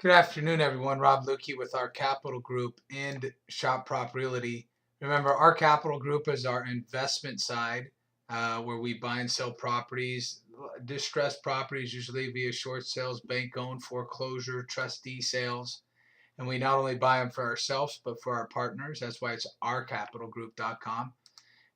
Good afternoon, everyone. Rob Lukey with our Capital Group and Shop Prop Realty. Remember, our Capital Group is our investment side where we buy and sell properties, distressed properties, usually via short sales, bank owned, foreclosure, trustee sales. And we not only buy them for ourselves, but for our partners. That's why it's ourcapitalgroup.com.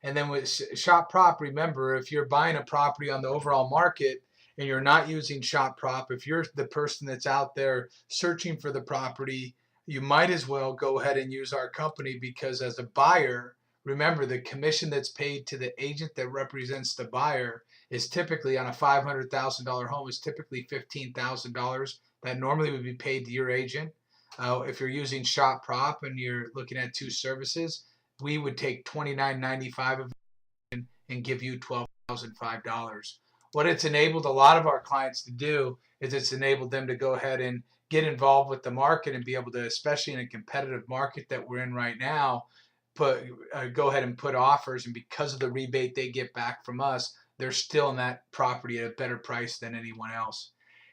And then with Shop Prop, remember, if you're buying a property on the overall market and you're not using Shop Prop, if you're the person that's out there searching for the property, you might as well go ahead and use our company because as a buyer, remember the commission that's paid to the agent that represents the buyer is typically on a $500,000 home is typically $15,000 that normally would be paid to your agent. If you're using Shop Prop and you're looking at two services, we would take $29.95 of it and give you $12,005. What it's enabled a lot of our clients to do is it's enabled them to go ahead and get involved with the market and be able to, especially in a competitive market that we're in right now, go ahead and put offers. And because of the rebate they get back from us, they're still in that property at a better price than anyone else.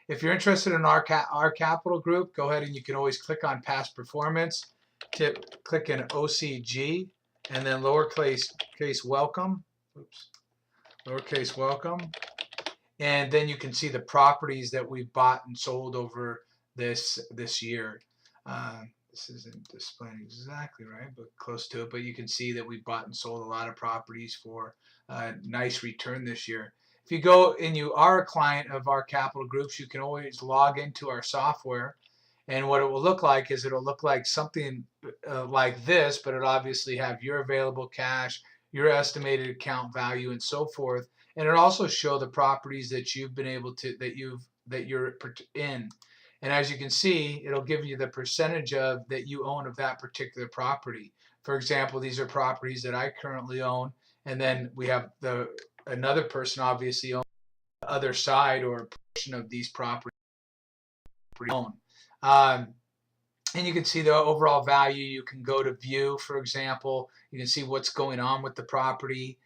If you're interested in our Capital Group, go ahead and you can always click on past performance, click in OCG, and then lowercase welcome. Oops, lowercase welcome. And then you can see the properties that we've bought and sold over this year. This isn't displaying exactly right, but close to it. But you can see that we bought and sold a lot of properties for a nice return this year. If you go and you are a client of our Capital Groups, you can always log into our software. And what it will look like is it'll look like something like this, but it'll obviously have your available cash, your estimated account value, and so forth. And it'll also show the properties that you've been able to that you're in. And as you can see, it'll give you the percentage of that you own of that particular property. For example, these are properties that I currently own, and then we have another person obviously owns the other side or a portion of these properties own. And you can see the overall value. You can go to view, for example. You can see what's going on with the property.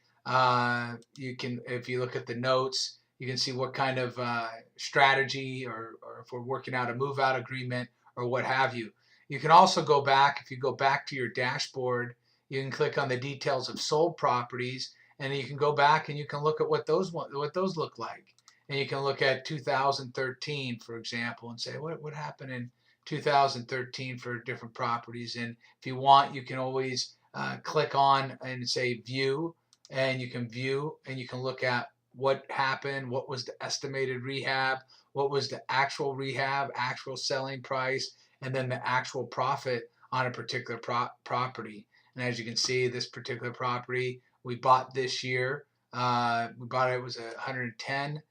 You can, if you look at the notes, you can see what kind of strategy or if we're working out a move-out agreement or what have you. You can also go back, if you go back to your dashboard, you can click on the details of sold properties, and you can go back and you can look at what those look like. And you can look at 2013, for example, and say, what happened in 2013 for different properties. And if you want, you can always click on and say view, and you can view and you can look at what happened, what was the estimated rehab, what was the actual rehab, actual selling price, and then the actual profit on a particular property. And as you can see, this particular property we bought this year, we bought it was 110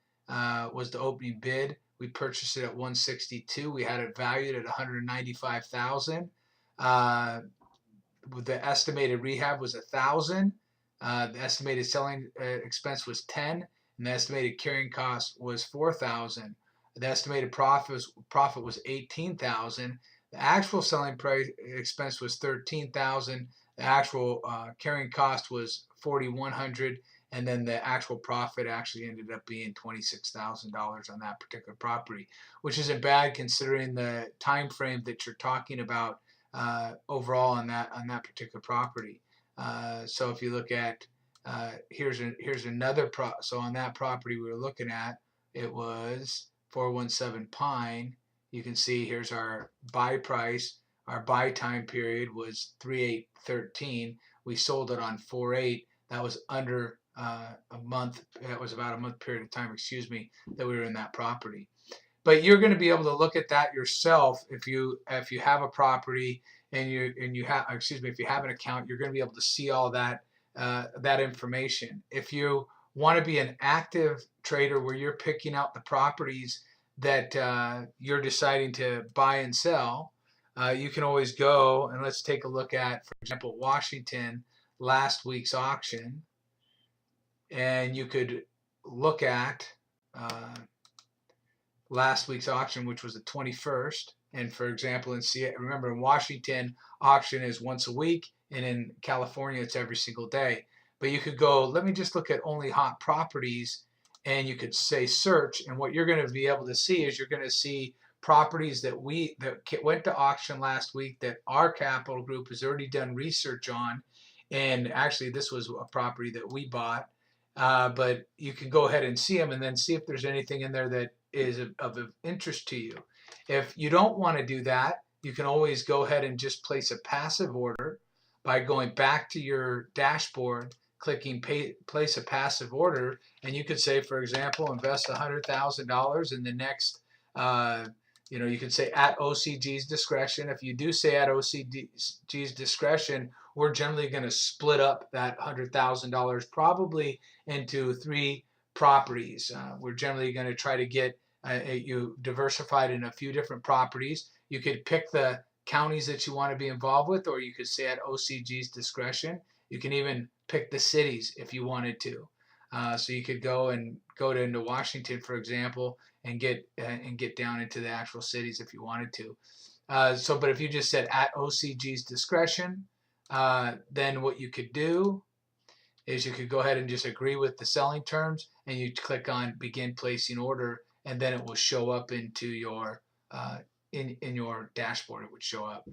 was the opening bid. We purchased it at 162. We had it valued at 195,000. The estimated rehab was 1,000. The estimated selling expense was 10, and the estimated carrying cost was 4,000. The estimated profit was 18,000. The actual selling price expense was 13,000. The actual carrying cost was 4,100, and then the actual profit actually ended up being $26,000 on that particular property, which isn't bad considering the time frame that you're talking about overall on that particular property. So if you look at here's another so on that property we were looking at, it was 417 Pine. You can see here's our buy price. Our buy time period was 3/8/13. We sold it on 4/8. That was under a month. That was about a month period of time, excuse me, that we were in that property. But you're going to be able to look at that yourself if you have a property and you have, excuse me, if you have an account, you're going to be able to see all that that information. If you want to be an active trader where you're picking out the properties that you're deciding to buy and sell, you can always go and let's take a look at, for example, Washington last week's auction, and you could look at last week's auction, which was the 21st. And for example, remember in Washington, auction is once a week, and in California, it's every single day. But you could go, let me just look at only hot properties, and you could say search, and what you're going to be able to see is you're going to see properties that went to auction last week that our capital group has already done research on. And actually, this was a property that we bought. But you can go ahead and see them and then see if there's anything in there that is of interest to you. If you don't want to do that, you can always go ahead and just place a passive order by going back to your dashboard, clicking place a passive order, and you could say, for example, invest $100,000 in the next, you could say at OCG's discretion. If you do say at OCG's discretion, we're generally going to split up that $100,000 probably into 3 properties. We're generally going to try to get you diversified in a few different properties. You could pick the counties that you want to be involved with, or you could say at OCG's discretion. You can even pick the cities if you wanted to. So you could go into Washington, for example, and get down into the actual cities if you wanted to. But if you just said at OCG's discretion, then what you could do is you could go ahead and just agree with the selling terms, and you click on begin placing order, and then it will show up into your in your dashboard. It would show up.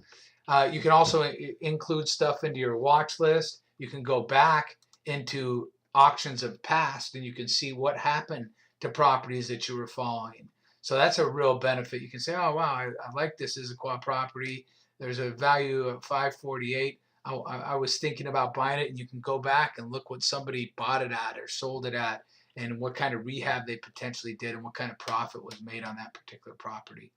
You can also include stuff into your watch list. You can go back into auctions of past, and you can see what happened to properties that you were following. So that's a real benefit. You can say, oh wow, I like this Issaquah property. There's a value of $548. I was thinking about buying it, and you can go back and look what somebody bought it at or sold it at, and what kind of rehab they potentially did, and what kind of profit was made on that particular property.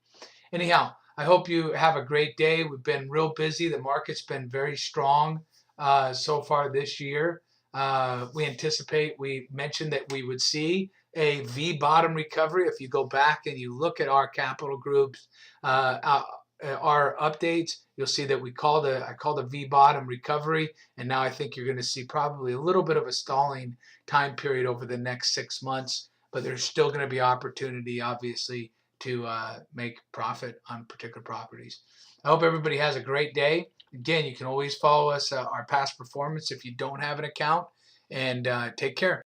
Anyhow, I hope you have a great day. We've been real busy. The market's been very strong so far this year. We mentioned that we would see a V bottom recovery. If you go back and you look at our capital groups, our updates, you'll see that I called a V bottom recovery, and now I think you're going to see probably a little bit of a stalling time period over the next 6 months, but there's still going to be opportunity, obviously, to make profit on particular properties. I hope everybody has a great day. Again, you can always follow us, our past performance if you don't have an account, and take care.